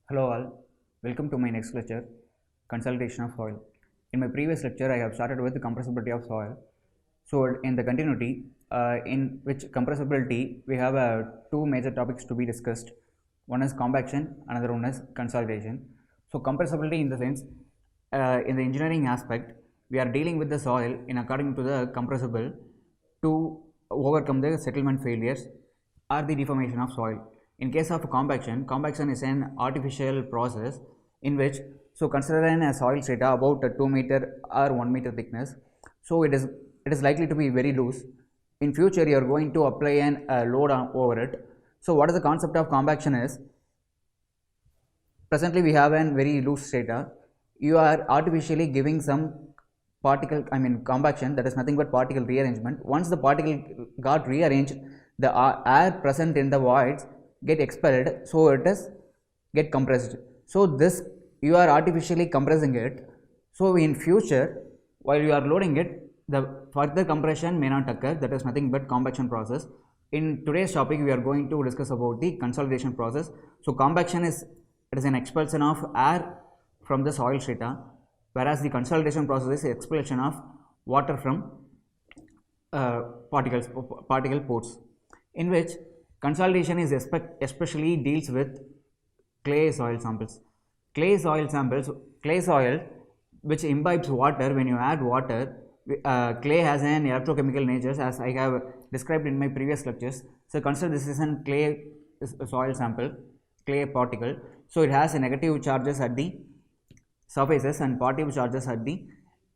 Hello all, welcome to my next lecture, Consolidation of Soil. In my previous lecture, I have started with the compressibility of soil. So in the continuity, in which compressibility, we have two major topics to be discussed. One is compaction, another one is consolidation. So compressibility in the sense, in the engineering aspect, we are dealing with the soil in according to the compressible to overcome the settlement failures or the deformation of soil. In case of compaction, compaction is an artificial process in which, so consider a soil strata about a 2 meter or 1 meter thickness. So it is likely to be very loose. In future, you are going to apply an load over it. So what is the concept of compaction is, presently we have a very loose strata. You are artificially giving some compaction, that is nothing but particle rearrangement. Once the particle got rearranged, the air present in the voids get expelled, so it is get compressed. So this you are artificially compressing it. So in future, while you are loading it, the further compression may not occur. That is nothing but compaction process. In today's topic, we are going to discuss about the consolidation process. So compaction is an expulsion of air from the soil strata, whereas the consolidation process is expulsion of water from particle pores, in which consolidation is especially deals with clay soil samples. Clay soil which imbibes water. When you add water, clay has an electrochemical nature, as I have described in my previous lectures. So consider this is a clay soil sample, clay particle. So it has a negative charges at the surfaces and positive charges at the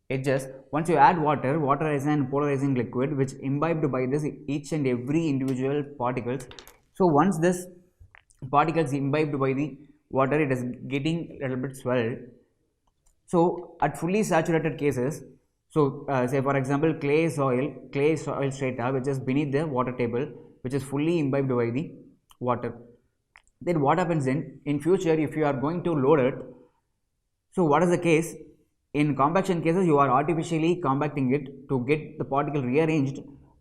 edges. Once you add water, water is an polarizing liquid which imbibed by this each and every individual particles. So once this particles imbibed by the water, it is getting a little bit swelled. So at fully saturated cases, so say for example clay soil strata which is beneath the water table, which is fully imbibed by the water, then what happens in future if you are going to load it? So what is the case? In compaction cases, you are artificially compacting it to get the particle rearranged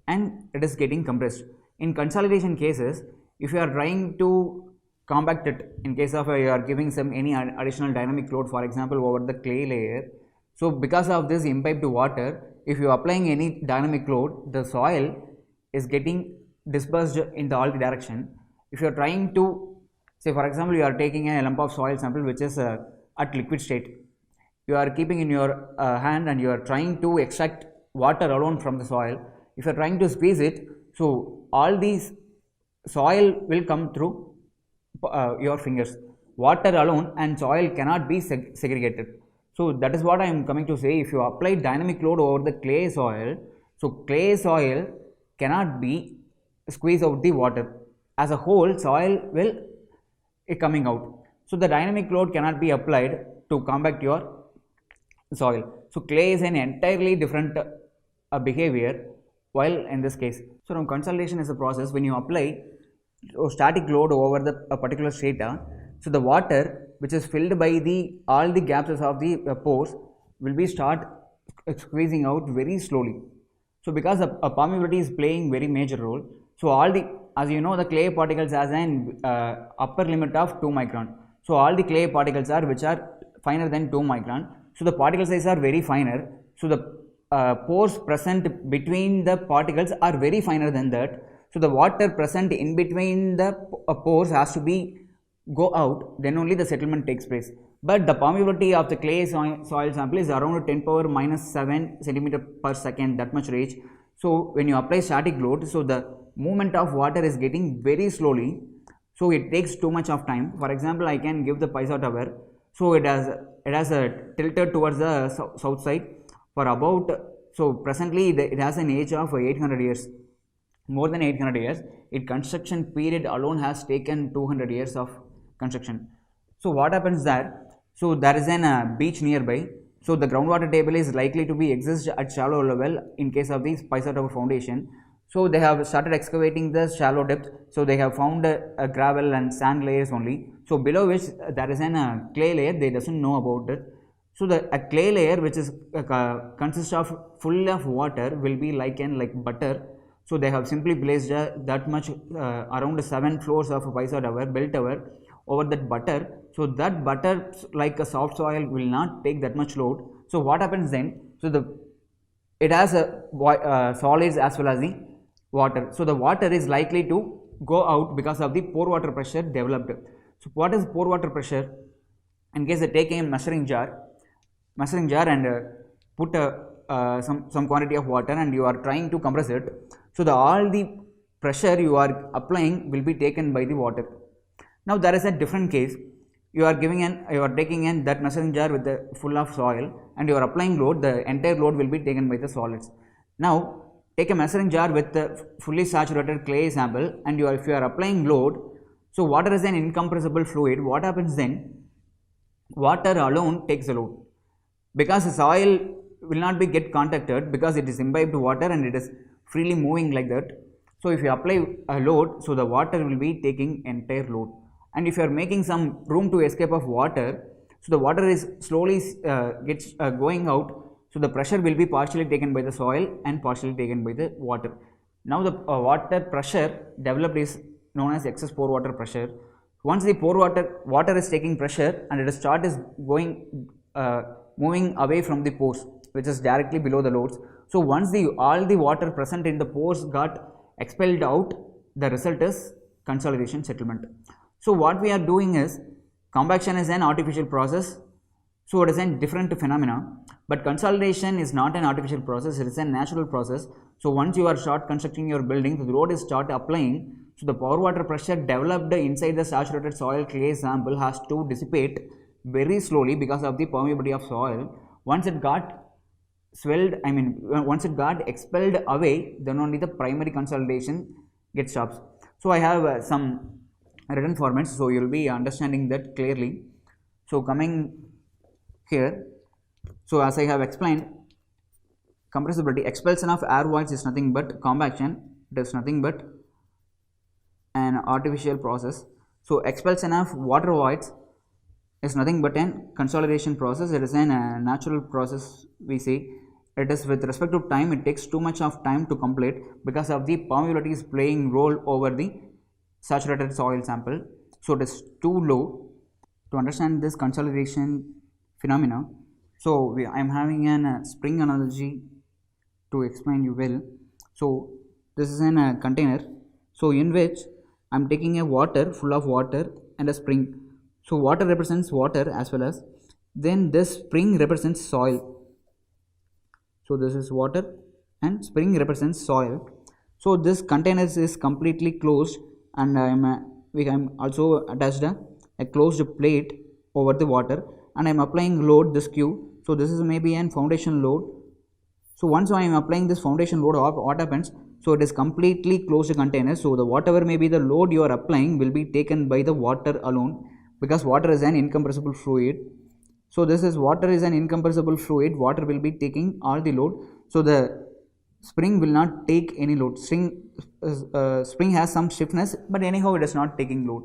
and it is getting compressed. In consolidation cases, if you are trying to compact it, in case of you are giving some any additional dynamic load, for example over the clay layer, so because of this imbibed water, if you are applying any dynamic load, the soil is getting dispersed in all the direction. If you are trying to, say for example, you are taking a lump of soil sample which is at liquid state, you are keeping in your hand and you are trying to extract water alone from the soil. If you are trying to squeeze it, so all these soil will come through your fingers. Water alone and soil cannot be segregated. So that is what I am coming to say. If you apply dynamic load over the clay soil, so clay soil cannot be squeeze out the water. As a whole, soil will coming out. So the dynamic load cannot be applied to compact your soil. So clay is an entirely different behavior while in this case. So now consolidation is a process when you apply static load over the particular strata. So the water which is filled by the all the gaps of the pores will be start squeezing out very slowly. So because permeability is playing very major role, so all the, as you know, the clay particles has an upper limit of 2 micron. So all the clay particles are which are finer than 2 micron. So the particle size are very finer. So the pores present between the particles are very finer than that. So the water present in between the pores has to be go out, then only the settlement takes place. But the permeability of the clay soil sample is around 10 power minus 7 centimeter per second, that much range. So when you apply static load, so the movement of water is getting very slowly. So it takes too much of time. For example, I can give the Pisa tower. So it has a tilted towards the south side for about, so presently it has an age of 800 years, more than 800 years. Its construction period alone has taken 200 years of construction. So what happens there? So there is a beach nearby. So the groundwater table is likely to be exist at shallow level in case of the Pisa tower foundation. So they have started excavating the shallow depth. So they have found a gravel and sand layers only. So below which there is a clay layer, they doesn't know about it. So the a clay layer which is consists of full of water will be like butter. So they have simply placed that much around 7 floors of a Pisa tower, bell tower over that butter. So that butter, like a soft soil, will not take that much load. So what happens then? So it has a solids as well as the water. So the water is likely to go out because of the pore water pressure developed. So what is pore water pressure? In case they take a measuring jar and put some quantity of water and you are trying to compress it. So all the pressure you are applying will be taken by the water. Now there is a different case. You are taking in that measuring jar with the full of soil and you are applying load. The entire load will be taken by the solids. Now take a measuring jar with the fully saturated clay sample and if you are applying load, so water is an incompressible fluid. What happens then? Water alone takes the load because the soil will not be get contacted because it is imbibed water and it is freely moving like that. So if you apply a load, so the water will be taking entire load. And if you are making some room to escape of water, so the water is slowly gets going out. So the pressure will be partially taken by the soil and partially taken by the water. Now the water pressure developed is known as excess pore water pressure. Once the pore water is taking pressure and it is going moving away from the pores, which is directly below the loads. So once all the water present in the pores got expelled out, the result is consolidation settlement. So what we are doing is, compaction is an artificial process, so it is a different phenomena, but consolidation is not an artificial process, it is a natural process. So once you are start constructing your building, the load is start applying, so the pore water pressure developed inside the saturated soil clay sample has to dissipate very slowly because of the permeability of soil. Once it got once it got expelled away, then only the primary consolidation gets stops. So I have some written formats, so you will be understanding that clearly. So coming here, so as I have explained, compressibility, expulsion of air voids is nothing but compaction, it is nothing but an artificial process. So expulsion of water voids is nothing but an consolidation process, it is a natural process we say. It is with respect to time, it takes too much of time to complete because of the permeability is playing role over the saturated soil sample. So it is too low. To understand this consolidation phenomena, so I am having a spring analogy to explain you well. So this is in a container, so in which I am taking a water full of water and a spring. So water represents water as well as, then this spring represents soil. So this is water and spring represents soil. So this container is completely closed and I am also attached a closed plate over the water and I am applying load this Q. So this is maybe an foundation load. So once I am applying this foundation load, what happens? So it is completely closed container. So the whatever may be the load you are applying will be taken by the water alone because water is an incompressible fluid. So this is water is an incompressible fluid, water will be taking all the load. So the spring will not take any load. Spring has some stiffness, but anyhow it is not taking load.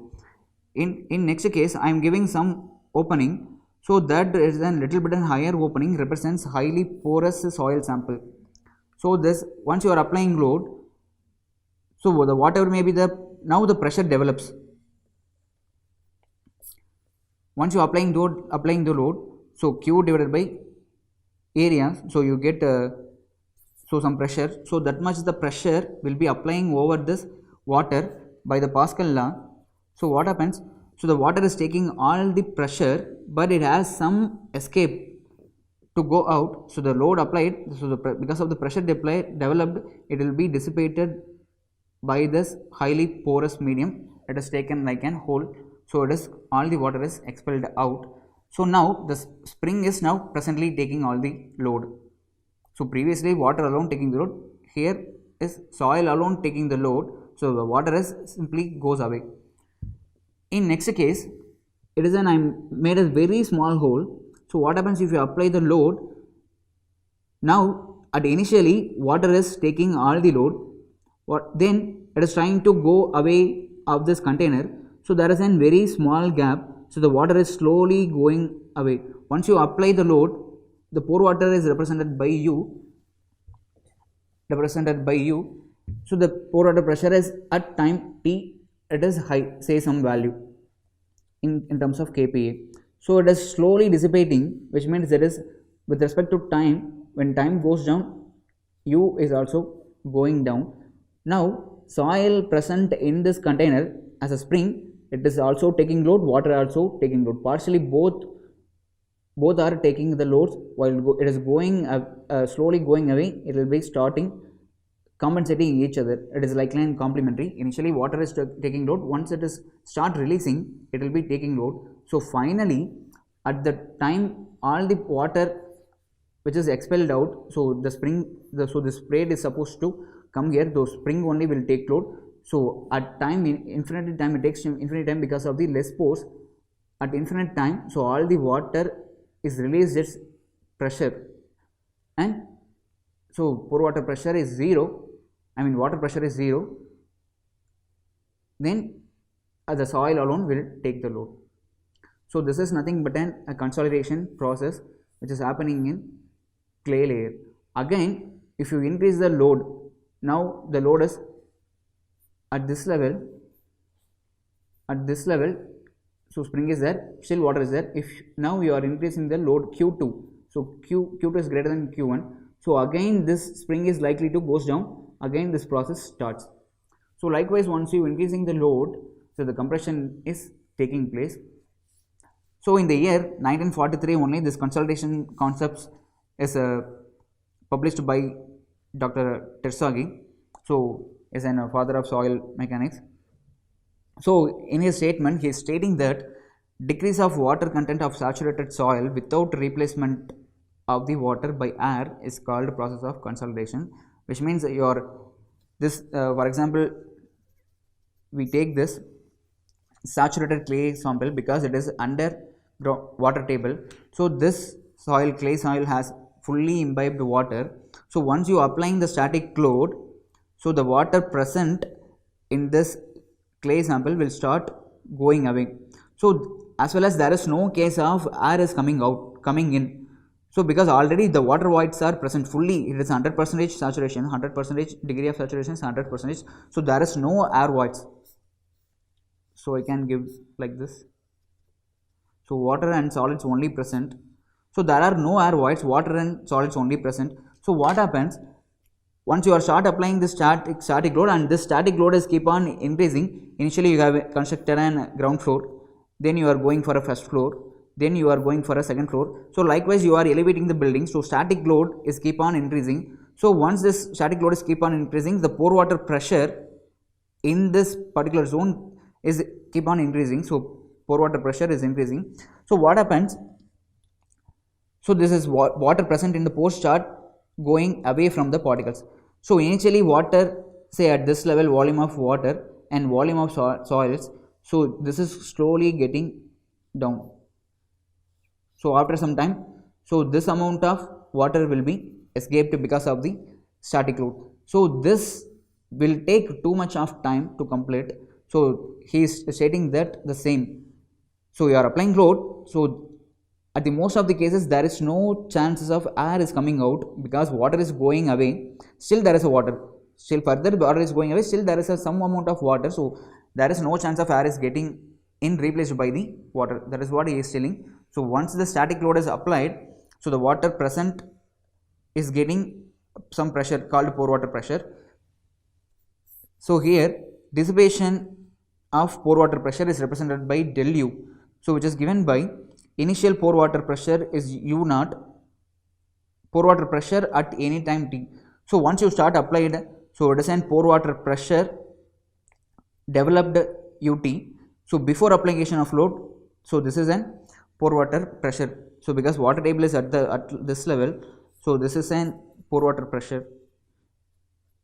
In next case, I am giving some opening. So that is a little bit higher opening represents highly porous soil sample. So this once you are applying load, so the whatever may be now the pressure develops. Once you are applying the load, so Q divided by area, so you get so some pressure. So that much the pressure will be applying over this water by the Pascal law. So what happens? So the water is taking all the pressure, but it has some escape to go out. So the load applied, so because of the pressure developed, it will be dissipated by this highly porous medium. It is taken like an hole. So it is all the water is expelled out. So now the spring is now presently taking all the load. So previously water alone taking the load, here is soil alone taking the load. So the water is simply goes away. In next case, it is I made a very small hole. So what happens if you apply the load? Now at initially water is taking all the load. Then it is trying to go away of this container. So there is a very small gap. So the water is slowly going away. Once you apply the load, the pore water is represented by U. So the pore water pressure is at time T, it is high, say some value. in terms of kPa. So it is slowly dissipating, which means there is, with respect to time, when time goes down, U is also going down. Now soil present in this container as a spring, it is also taking load, water also taking load, partially both are taking the loads. While it is going slowly going away, it will be starting compensating each other. It is likely and complementary. Initially water is taking load, once it is start releasing, it will be taking load. So finally at the time all the water which is expelled out, so the spring, so the spray is supposed to come here, the spring only will take load. So at time, infinite time, it takes infinite time because of the less force at infinite time. So all the water is released its pressure, and so pore water pressure is 0, I mean water pressure is 0, then the soil alone will take the load. So this is nothing but a consolidation process which is happening in clay layer. Again, if you increase the load, now the load is at this level, so spring is there, still water is there. If now you are increasing the load Q2, so Q2 is greater than Q1, so again this spring is likely to goes down, again this process starts. So likewise, once you increasing the load, so the compression is taking place. So in the year 1943 only this consolidation concepts is published by Dr. Terzaghi, so is a father of soil mechanics. So in his statement he is stating that decrease of water content of saturated soil without replacement of the water by air is called process of consolidation, which means your this for example, we take this saturated clay sample because it is under water table. So this soil, clay soil, has fully imbibed water. So once you applying the static load, so the water present in this clay sample will start going away. So as well as there is no case of air is coming in. So because already the water voids are present fully, it is 100% saturation, 100% degree of saturation is 100%. So there is no air voids. So I can give like this. So water and solids only present. So there are no air voids, water and solids only present. So what happens? Once you are start applying this static load, and this static load is keep on increasing. Initially you have constructed a ground floor, then you are going for a first floor, then you are going for a second floor. So likewise you are elevating the building, so static load is keep on increasing. So once this static load is keep on increasing, the pore water pressure in this particular zone is keep on increasing. So pore water pressure is increasing. So what happens? So this is water present in the pore start going away from the particles. So initially water, say at this level, volume of water and volume of soils, so this is slowly getting down. So after some time, so this amount of water will be escaped because of the static load. So this will take too much of time to complete. So he is stating that the same. So you are applying load, so at the most of the cases there is no chances of air is coming out because water is going away. Still there is a water, still further water is going away, still there is some amount of water. So there is no chance of air is getting in replaced by the water. That is what he is telling. So once the static load is applied, so the water present is getting some pressure called pore water pressure. So here dissipation of pore water pressure is represented by del U, so which is given by initial pore water pressure is U naught, pore water pressure at any time t. So once you start applied, so it is an pore water pressure developed ut. So before application of load, so this is an pore water pressure. So because water table is at this level, so this is an pore water pressure.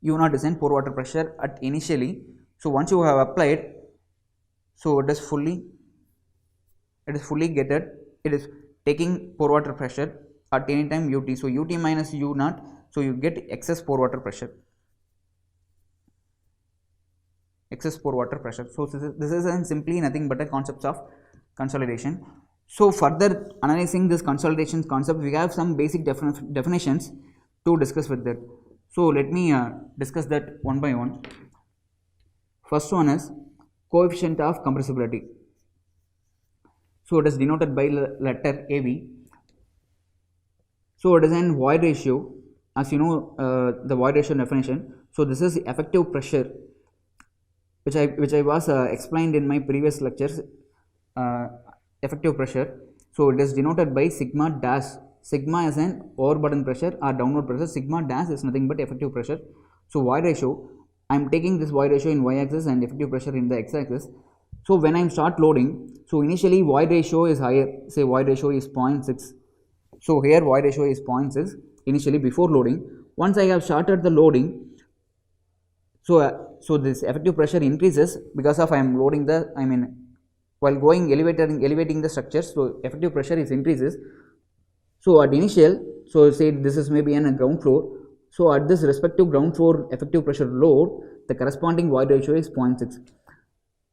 U naught is an pore water pressure at initially. So once you have applied, so it is fully gated, it is taking pore water pressure at any time ut. So ut minus u naught, so you get excess pore water pressure. So this is simply nothing but a concept of consolidation. So further analyzing this consolidation concept, we have some basic definitions to discuss with that. So let me discuss that one by one. First one is coefficient of compressibility. So it is denoted by letter AV. So it is an void ratio, as you know the void ratio definition. So this is effective pressure, which I was explained in my previous lectures. Effective pressure. So it is denoted by sigma dash. Sigma is an overburden pressure or downward pressure. Sigma dash is nothing but effective pressure. So void ratio, I am taking this void ratio in y-axis and effective pressure in the x-axis. So when I start loading, so initially void ratio is higher. Say void ratio is 0.6. So here void ratio is 0.6 initially before loading. Once I have started the loading, so this effective pressure increases because of I am loading the, while going elevating the structure, so effective pressure is increases. So at initial, so say this is maybe a ground floor. So at this respective ground floor effective pressure load, the corresponding void ratio is 0.6.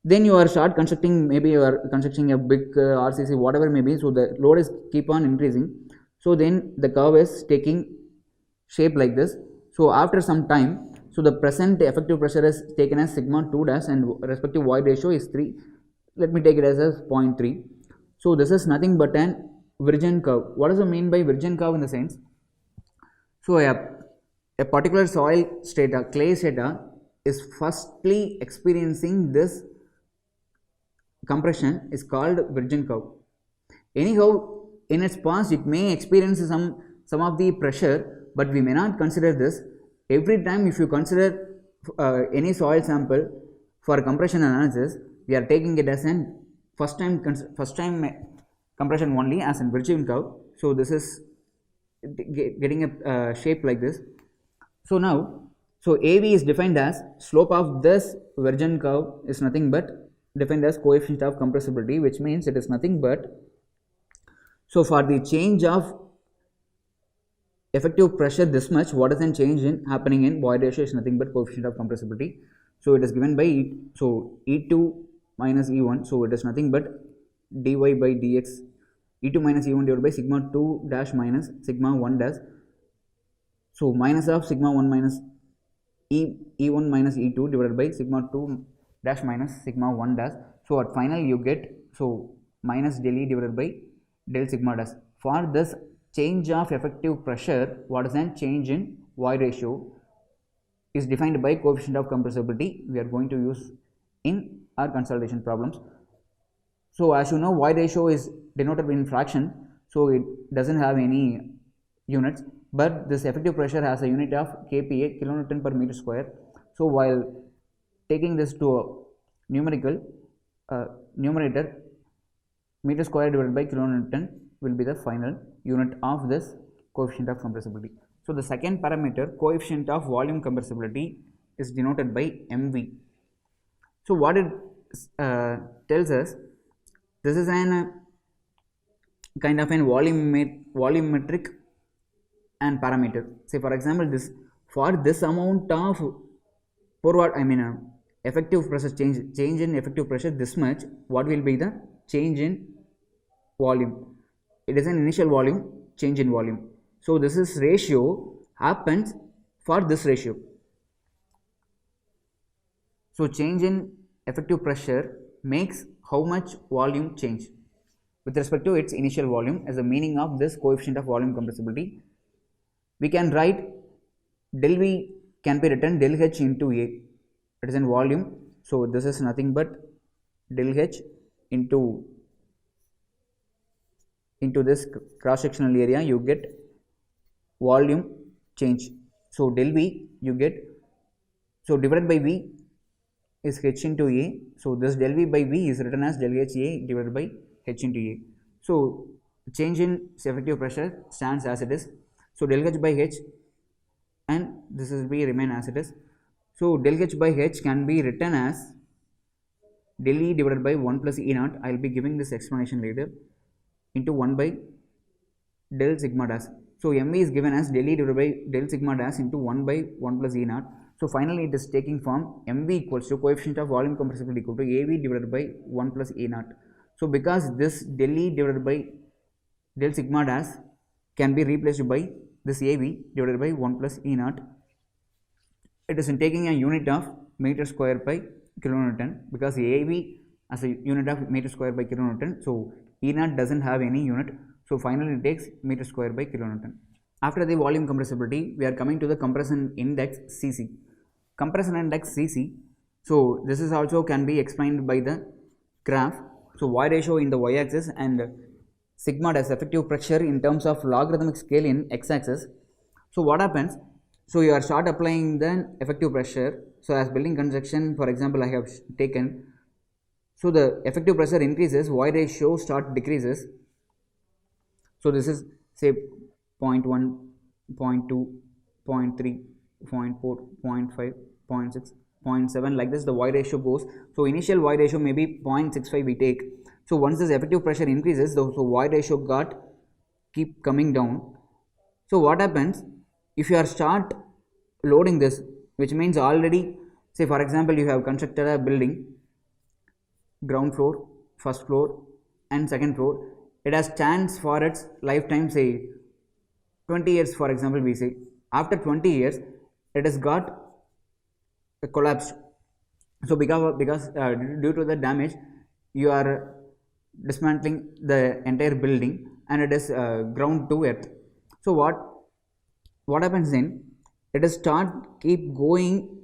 Then you are start constructing, maybe you are constructing a big RCC, whatever may be. So the load is keep on increasing. So then the curve is taking shape like this. So after some time, so the present effective pressure is taken as sigma 2 dash and respective void ratio is 3. Let me take it as a 0.3. So this is nothing but an virgin curve. What does it mean by virgin curve in the sense? So a particular soil strata, clay strata, is firstly experiencing this compression is called virgin curve. Anyhow, in its past it may experience some of the pressure, but we may not consider this. Every time if you consider any soil sample for compression analysis, we are taking it as an first time compression only as in virgin curve. So this is getting a shape like this. So now, so AV is defined as slope of this virgin curve is nothing but defined as coefficient of compressibility, which means it is nothing but, so for the change of effective pressure this much, what is the change in happening in void ratio is nothing but coefficient of compressibility. So it is given by E2 minus E1, so it is nothing but dy by dx, E2 minus E1 divided by sigma 2 dash minus sigma 1 dash. So minus of sigma 1 minus E1 minus E2 divided by sigma 2 dash minus sigma 1 dash. So at final you get, so minus del E divided by del sigma dash. For this change of effective pressure, what is an change in void ratio is defined by coefficient of compressibility. We are going to use in our consolidation problems. So as you know, void ratio is denoted in fraction, so it doesn't have any units, but this effective pressure has a unit of kPa, kilonewton per meter square. So while taking this to a numerical numerator, meter square divided by kilonewton will be the final unit of this coefficient of compressibility. So the second parameter, coefficient of volume compressibility, is denoted by MV. So what it tells us, this is an kind of an volumetric and parameter. Say for example, this for this amount of effective pressure change in effective pressure this much, what will be the change in volume? It is an initial volume, change in volume. So this is ratio happens for this ratio. So change in effective pressure makes how much volume change with respect to its initial volume as the meaning of this coefficient of volume compressibility. We can write del V can be written del H into A. It is in volume. So this is nothing but del H into this cross sectional area, you get volume change. So del V you get, so divided by V is H into A. So this del V by V is written as del H A divided by H into A. So change in effective pressure stands as it is. So del H by H, and this will be remain as it is. So del H by H can be written as del E divided by 1 plus E naught. I will be giving this explanation later, into 1 by del sigma dash. So MV is given as del E divided by del sigma dash into 1 by 1 plus E naught. So finally it is taking form MV equals to coefficient of volume compressibility equal to AV divided by 1 plus E naught. So because this del E divided by del sigma dash can be replaced by this AV divided by 1 plus E naught, it is in taking a unit of meter square by kilonewton, because AV as a unit of meter square by kilonewton. So E naught doesn't have any unit, so finally it takes meter square by kilonewton. After the volume compressibility, we are coming to the compression index Cc. Compression index Cc, so this is also can be explained by the graph. So Y ratio in the y axis and sigma dash effective pressure in terms of logarithmic scale in x axis. So what happens? So you are start applying the effective pressure. So as building construction, for example, I have taken. So the effective pressure increases, Y ratio start decreases. So this is say 0.1, 0.2, 0.3, 0.4, 0.5, 0.6, 0.7, like this the Y ratio goes. So initial Y ratio may be 0.65 we take. So once this effective pressure increases, so Y ratio got keep coming down. So what happens if you are start loading this, which means already, say for example, you have constructed a building, ground floor, first floor and second floor. It has chance for its lifetime, say 20 years for example we say. After 20 years it has got collapsed. So because due to the damage you are dismantling the entire building and it is ground to earth. So what happens then? It is start keep going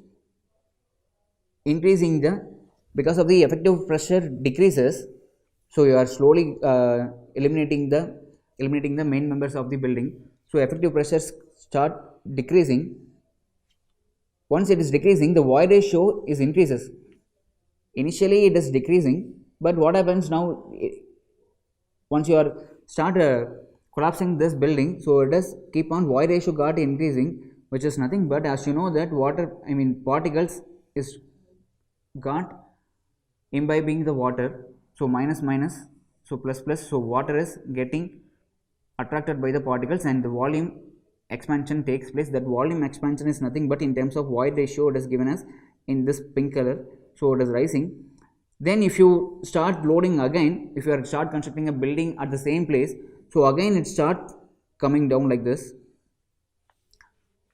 increasing the, because of the effective pressure decreases. So you are slowly eliminating the main members of the building. So effective pressures start decreasing. Once it is decreasing, the Y ratio is increases. Initially it is decreasing, but what happens now? Once you are start collapsing this building, so it does keep on Y ratio got increasing, which is nothing but, as you know, that water, I mean particles is got imbibing the water. So minus minus, so plus plus, so water is getting attracted by the particles and the volume expansion takes place. That volume expansion is nothing but in terms of Y ratio it is given as in this pink color. So it is rising. Then if you start loading again, if you are start constructing a building at the same place, so again it start coming down like this.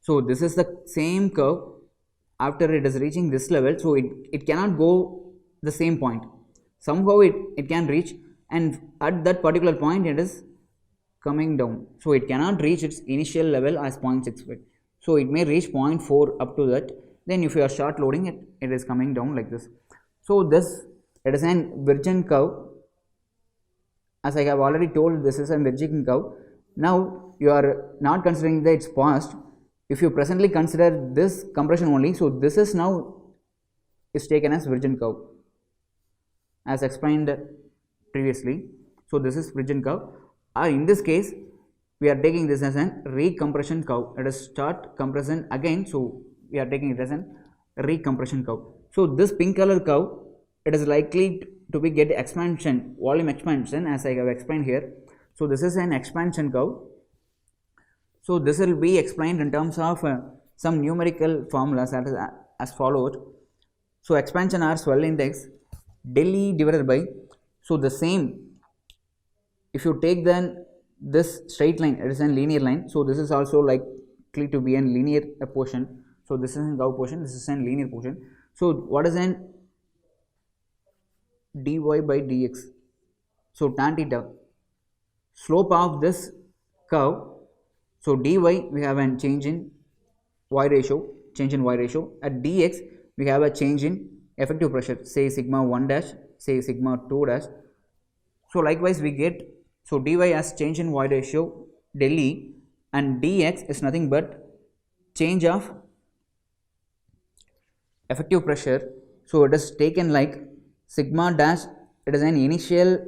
So this is the same curve. After it is reaching this level, so it cannot go the same point. Somehow it can reach, and at that particular point it is coming down. So it cannot reach its initial level as 0.65. So it may reach 0.4 up to that. Then if you are start loading it, it is coming down like this. So this, it is an virgin curve. As I have already told, this is a virgin curve. Now you are not considering that it's past. If you presently consider this compression only, so this is now is taken as virgin curve as explained previously. So this is virgin curve. In this case we are taking this as an recompression curve. Let us start compression again, so we are taking it as an recompression curve. So this pink color curve, it is likely to be get expansion, volume expansion, as I have explained here. So this is an expansion curve. So this will be explained in terms of some numerical formulas as follows. So expansion or swell index del E divided by, so the same, if you take then this straight line, it is a linear line. So this is also likely to be a linear portion. So this is a curve portion, this is a linear portion. So what is an dy by dx? So tan theta, slope of this curve. So dy we have a change in y ratio, At dx we have a change in effective pressure, say sigma 1 dash, say sigma 2 dash. So likewise we get, so dy as change in y ratio del E, and dx is nothing but change of effective pressure. So it is taken like sigma dash, it is an initial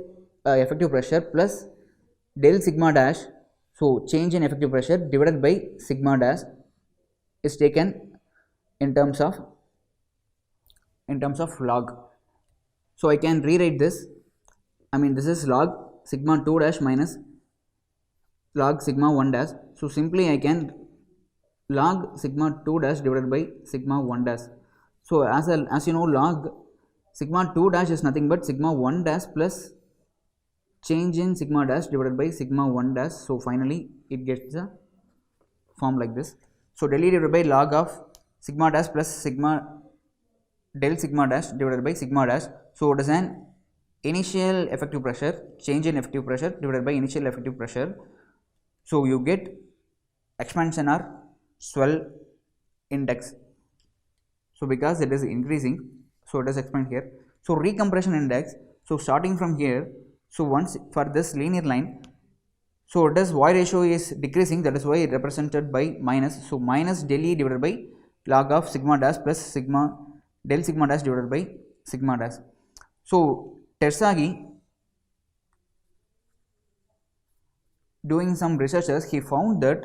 effective pressure plus del sigma dash, so change in effective pressure divided by sigma dash is taken in terms of log. So I can rewrite this, I mean this is log sigma 2 dash minus log sigma 1 dash. So simply I can log sigma 2 dash divided by sigma 1 dash. So as you know, log sigma 2 dash is nothing but sigma 1 dash plus change in sigma dash divided by sigma 1 dash. So finally it gets a form like this. So del E divided by log of sigma dash plus sigma del sigma dash divided by sigma dash. So it is an initial effective pressure, change in effective pressure divided by initial effective pressure. So you get expansion or swell index. So because it is increasing, so it is expand here. So recompression index, so starting from here, so once for this linear line, so it is void ratio is decreasing, that is why it represented by minus. So minus del E divided by log of sigma dash plus sigma del sigma dash divided by sigma dash. So Terzaghi, doing some researches, he found that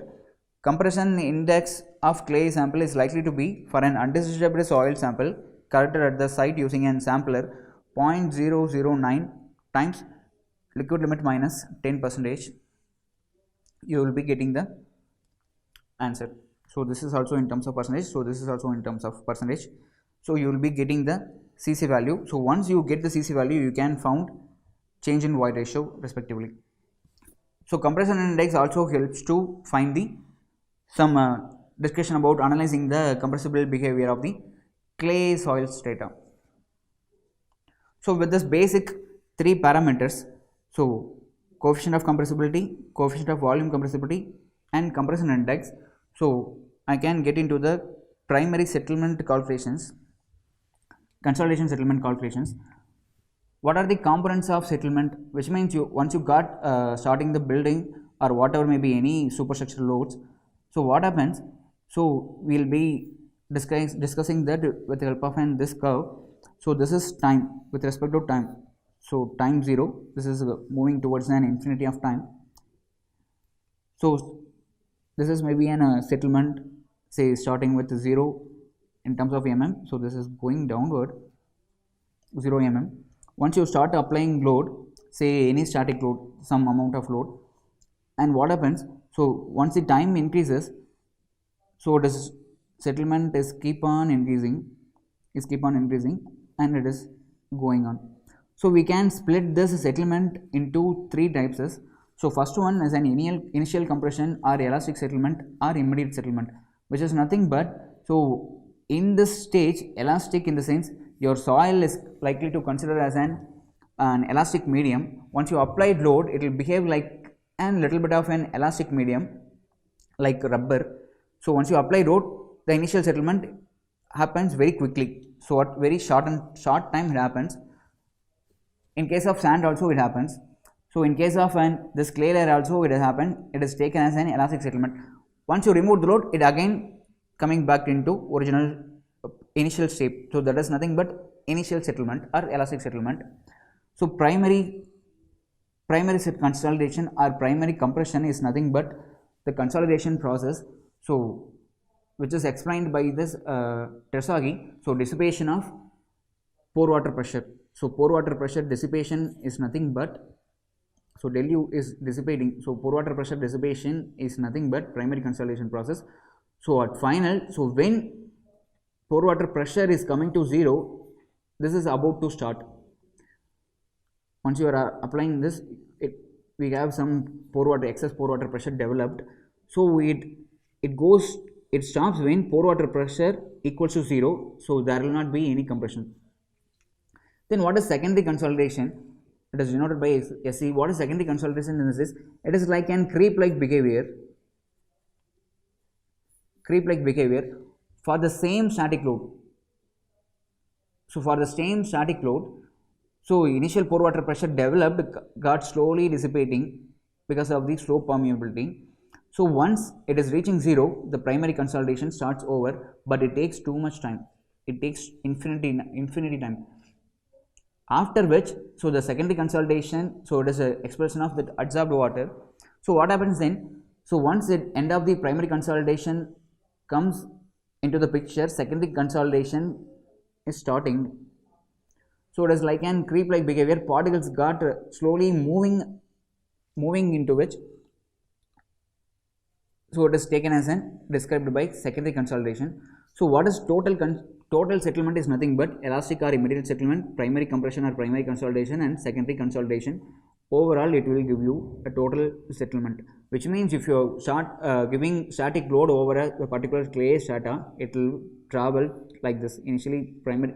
compression index of clay sample is likely to be for an undisturbed soil sample collected at the site using a sampler 0.009 times liquid limit minus 10 percentage. You will be getting the answer. So this is also in terms of percentage, so this is also in terms of percentage. So you will be getting the CC value. So once you get the CC value, you can found change in void ratio respectively. So compression index also helps to find the some discussion about analyzing the compressible behavior of the clay soil strata. So with this basic three parameters, so coefficient of compressibility, coefficient of volume compressibility and compression index, so I can get into the primary settlement calculations, consolidation settlement calculations. What are the components of settlement, which means you once you got starting the building or whatever may be any superstructural loads, so what happens, so we will be discussing that with the help of this curve. So this is time with respect to time, so time 0, this is moving towards an infinity of time. So this is maybe an settlement, say starting with 0 in terms of mm, so this is going downward 0 mm. Once you start applying load, say any static load, some amount of load, and what happens, so once the time increases, so this settlement is keep on increasing and it is going on. So we can split this settlement into three types. So first one is an initial compression or elastic settlement or immediate settlement, which is nothing but, so in this stage elastic in the sense your soil is likely to consider as an elastic medium. Once you apply load, it will behave like a little bit of an elastic medium like rubber. So once you apply load, the initial settlement happens very quickly, so at very short time it happens. In case of sand also it happens. So in case of this clay layer also it has happened, it is taken as an elastic settlement. Once you remove the load, it again coming back into original initial shape. So that is nothing but initial settlement or elastic settlement. So primary consolidation or primary compression is nothing but the consolidation process, so which is explained by this Terzaghi. So dissipation of pore water pressure. So pore water pressure dissipation is nothing but, so del U is dissipating, so pore water pressure dissipation is nothing but primary consolidation process. So at final, so when pore water pressure is coming to 0, this is about to start. Once you are applying this, we have some excess pore water pressure developed. So it stops when pore water pressure equals to 0, so there will not be any compression. Then what is secondary consolidation? It is denoted by SC. What is secondary consolidation in this? It is like an creep-like behavior for the same static load. So for the same static load, so initial pore water pressure developed got slowly dissipating because of the slope permeability. So once it is reaching 0, the primary consolidation starts over, but it takes too much time. It takes infinity time. After which, so the secondary consolidation, so it is an expression of the adsorbed water. So what happens then? So once the end of the primary consolidation comes into the picture, secondary consolidation is starting. So it is like an creep-like behavior. Particles got slowly moving into which, so it is taken as an described by secondary consolidation. So what is total settlement is nothing but elastic or immediate settlement, primary compression or primary consolidation, and secondary consolidation. Overall it will give you a total settlement, which means if you start giving static load over a particular clay strata, it will travel like this. Initially primary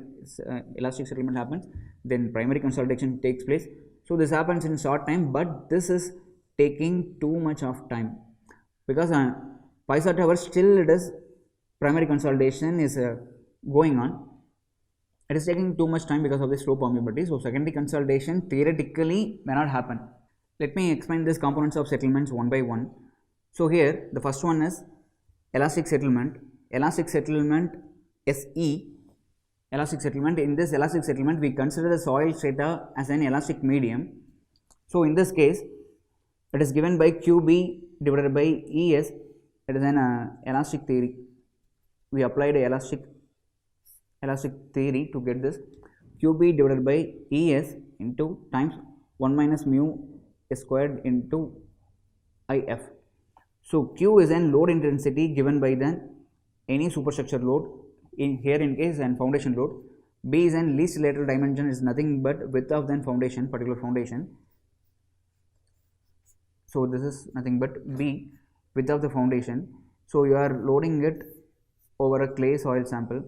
elastic settlement happens, then primary consolidation takes place. So this happens in short time, but this is taking too much of time, because pi sort hour still it is primary consolidation is going on. It is taking too much time because of the slow permeability. So secondary consolidation theoretically may not happen. Let me explain these components of settlements one by one. So here the first one is elastic settlement. Elastic settlement SE. Elastic settlement. In this elastic settlement, we consider the soil strata as an elastic medium. So in this case, it is given by QB divided by ES. It is an elastic theory. We applied a elastic theory to get this. QB divided by ES into times 1 minus mu squared into IF. So Q is an load intensity given by then any superstructure load, in here in case and foundation load. B is an least lateral dimension, is nothing but width of then foundation, particular foundation. So this is nothing but B, width of the foundation. So you are loading it over a clay soil sample.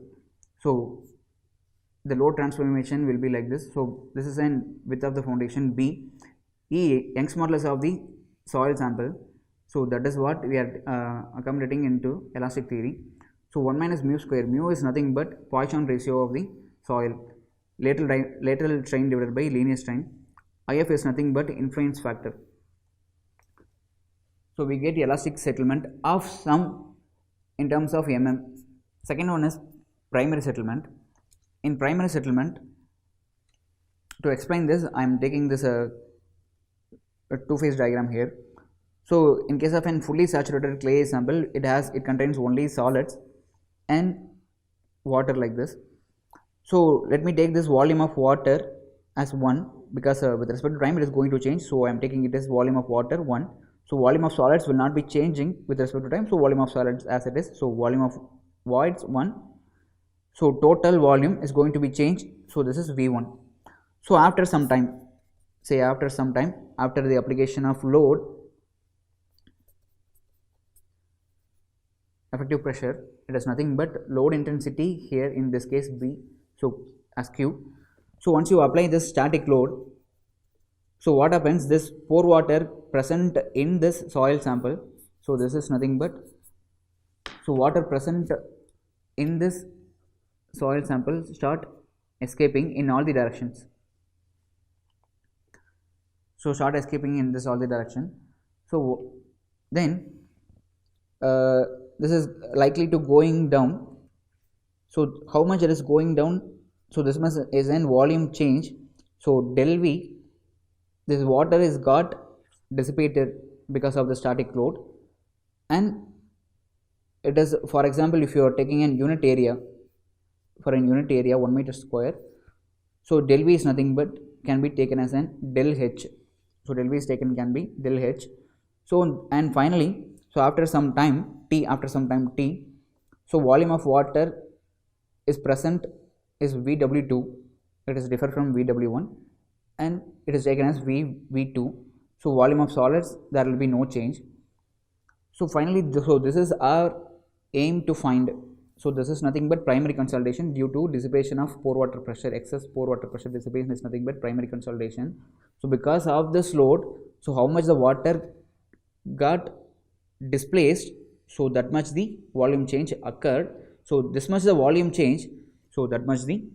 So the load transformation will be like this. So this is an width of the foundation B. E, Young's modulus of the soil sample. So that is what we are accommodating into elastic theory. So 1 minus mu square. Mu is nothing but Poisson ratio of the soil. Lateral strain divided by linear strain. IF is nothing but influence factor. So we get elastic settlement of some in terms of mm. Second one is primary settlement. In primary settlement, to explain this, I am taking this a two-phase diagram here. So in case of a fully saturated clay sample, it contains only solids and water like this. So let me take this volume of water as 1, because with respect to time it is going to change. So I am taking it as volume of water 1. So volume of solids will not be changing with respect to time. So volume of solids as it is. So volume of voids 1. So total volume is going to be changed. So this is V1. So after some time, say after the application of load, effective pressure, it is nothing but load intensity here in this case B, so as Q. So once you apply this static load, so what happens, this pore water present in this soil sample, so this is nothing but, so water present in this soil sample start escaping in all the directions. So start escaping in this all the direction. So then this is likely to going down. So how much it is going down? So this much is an volume change. So del V, this water is got dissipated because of the static load, and it is, for example, if you are taking an unit area, for a unit area 1 meter square, so del V is nothing but can be taken as an del H. So del V is taken can be del H. So and finally, so after some time t, so volume of water is present is VW2, it is different from VW1, and it is taken as V2. So volume of solids, there will be no change. So finally, so this is our aim to find. So this is nothing but primary consolidation due to dissipation of pore water pressure. Excess pore water pressure dissipation is nothing but primary consolidation. So because of this load, so how much the water got displaced, so that much the volume change occurred. So this much the volume change, so that much the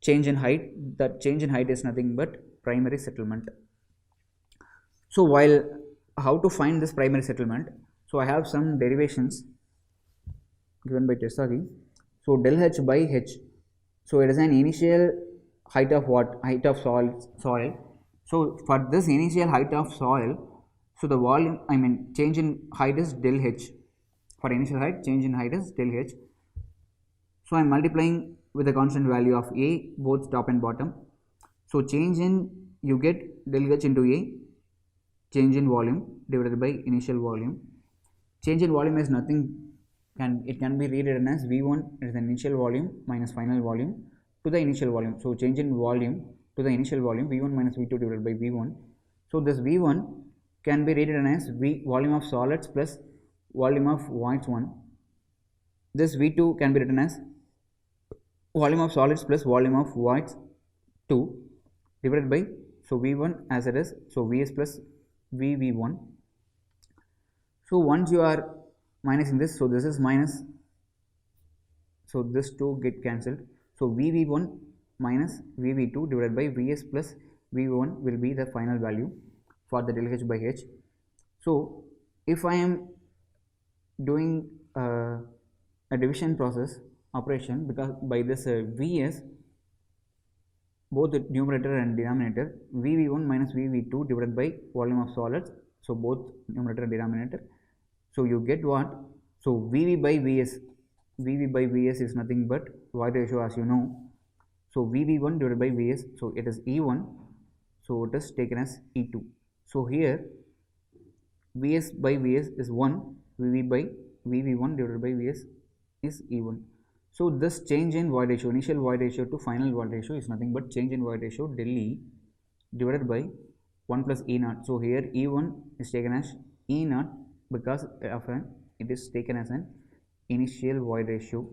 change in height. That change in height is nothing but primary settlement. So while how to find this primary settlement, so I have some derivations given by Tersaghi. So del H by H, so it is an initial height of what? Height of soil. So for this initial height of soil, so the volume, change in height is del H. For initial height, change in height is del H. So I am multiplying with a constant value of A, both top and bottom. So change in, you get del H into A, change in volume divided by initial volume. Change in volume is nothing, it can be rewritten as V1 is the initial volume minus final volume to the initial volume. So change in volume to the initial volume, V1 minus V2 divided by V1. So this V1 can be rewritten as volume of solids plus volume of voids 1. This V2 can be written as volume of solids plus volume of voids 2 divided by, so V1 as it is, so Vs plus VV1. So once you are minusing this, so this is minus, so this 2 get cancelled, so VV1 minus VV2 divided by Vs plus VV1 will be the final value for the del H by H. So if I am doing a division process operation, because by this Vs, both the numerator and denominator, VV1 minus VV2 divided by volume of solids, so both numerator and denominator, so you get what? So VV by Vs, VV by Vs is nothing but void ratio, as you know. So VV1 divided by Vs, so it is E1, so it is taken as E2. So here Vs by Vs is 1, Vv by Vv1 divided by Vs is E1. So this change in void ratio, initial void ratio to final void ratio, is nothing but change in void ratio del E divided by 1 plus E naught. So here E1 is taken as E naught because of it is taken as an initial void ratio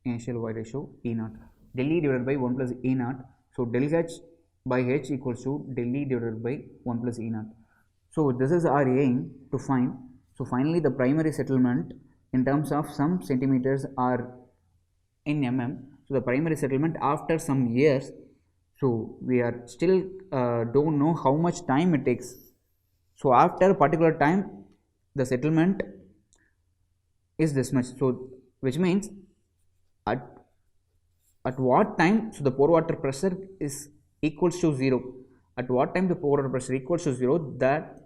E naught. Del E divided by 1 plus E naught. So del H by H equals to del E divided by 1 plus E naught. So this is our aim to find. So finally the primary settlement in terms of some centimeters are in mm. So the primary settlement after some years, so we are still don't know how much time it takes. So after a particular time the settlement is this much, so which means at what time, so the pore water pressure is equals to 0. At what time the pore water pressure equals to 0, that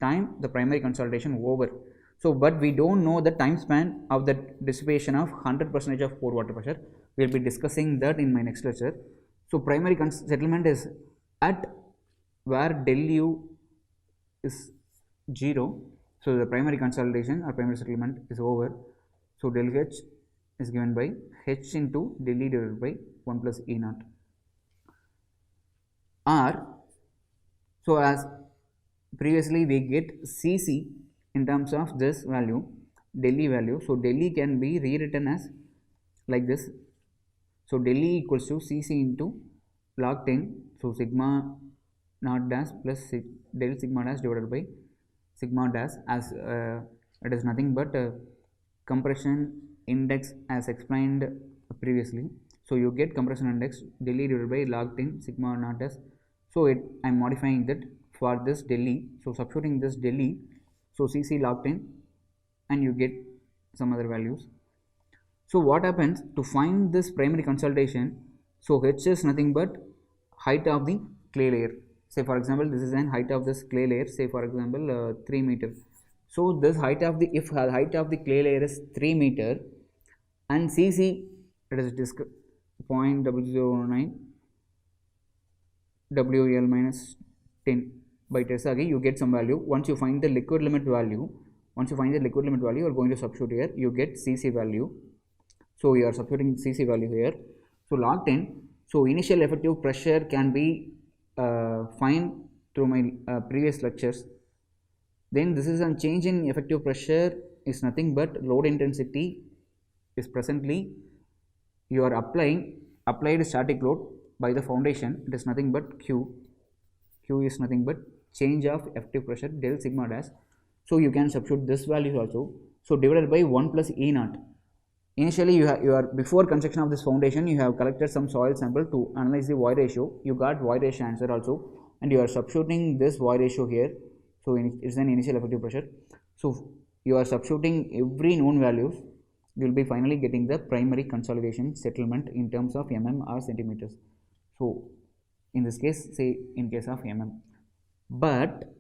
time the primary consolidation over. So but we don't know the time span of the dissipation of 100% of pore water pressure. We will be discussing that in my next lecture. So primary settlement is at where del U is 0, so the primary consolidation or primary settlement is over. So del H is given by H into del E divided by 1 plus E naught. Or, so as previously we get Cc in terms of this value, del E value. So del E can be rewritten as like this. So del E equals to Cc into log 10, so sigma naught dash plus del sigma dash divided by sigma dash, as it is nothing but compression index as explained previously. So you get compression index del E divided by log 10 sigma naught dash. So I am modifying that for this del E. So substituting this del E, so Cc log 10, and you get some other values. So what happens to find this primary consolidation? So H is nothing but height of the clay layer. Say for example this is an height of this clay layer, say for example 3 meter. So this height of the, if height of the clay layer is 3 meter and Cc, it is 0.009 WL minus 10 by Tersaghi, you get some value. Once you find the liquid limit value, you are going to substitute here, you get Cc value. So you are substituting Cc value here. So log 10, so initial effective pressure can be find through my previous lectures. Then this is a change in effective pressure is nothing but load intensity is presently you are applied static load by the foundation. It is nothing but Q is nothing but change of effective pressure del sigma dash. So you can substitute this value also. So divided by 1 plus E naught. Initially you are before construction of this foundation, you have collected some soil sample to analyze the void ratio. You got void ratio answer also, and you are substituting this void ratio here. So it's an initial effective pressure. So you are substituting every known values, you will be finally getting the primary consolidation settlement in terms of mm or centimeters. So in this case, say in case of mm, but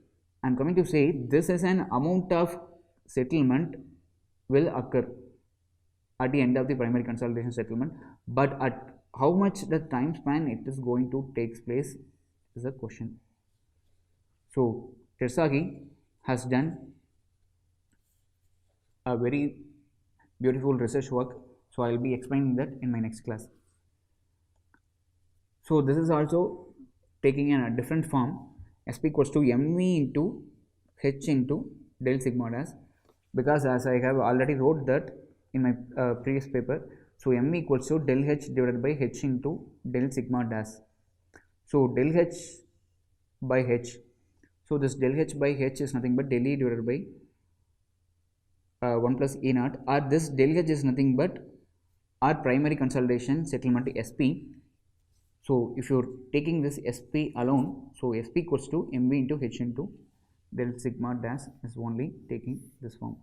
I am coming to say this is an amount of settlement will occur at the end of the primary consolidation settlement, but at how much the time span it is going to take place is a question. So Tersaghi has done a very beautiful research work, so I will be explaining that in my next class. So this is also taking in a different form, Sp equals to mv into h into del sigma dash, because as I have already wrote that in my previous paper, So m equals to del h divided by h into del sigma dash. So del h by h. So this del h by h is nothing but del e divided by 1 plus e naught, or this del h is nothing but our primary consolidation settlement SP. So if you're taking this SP alone, so SP equals to mv into h into del sigma dash is only taking this form.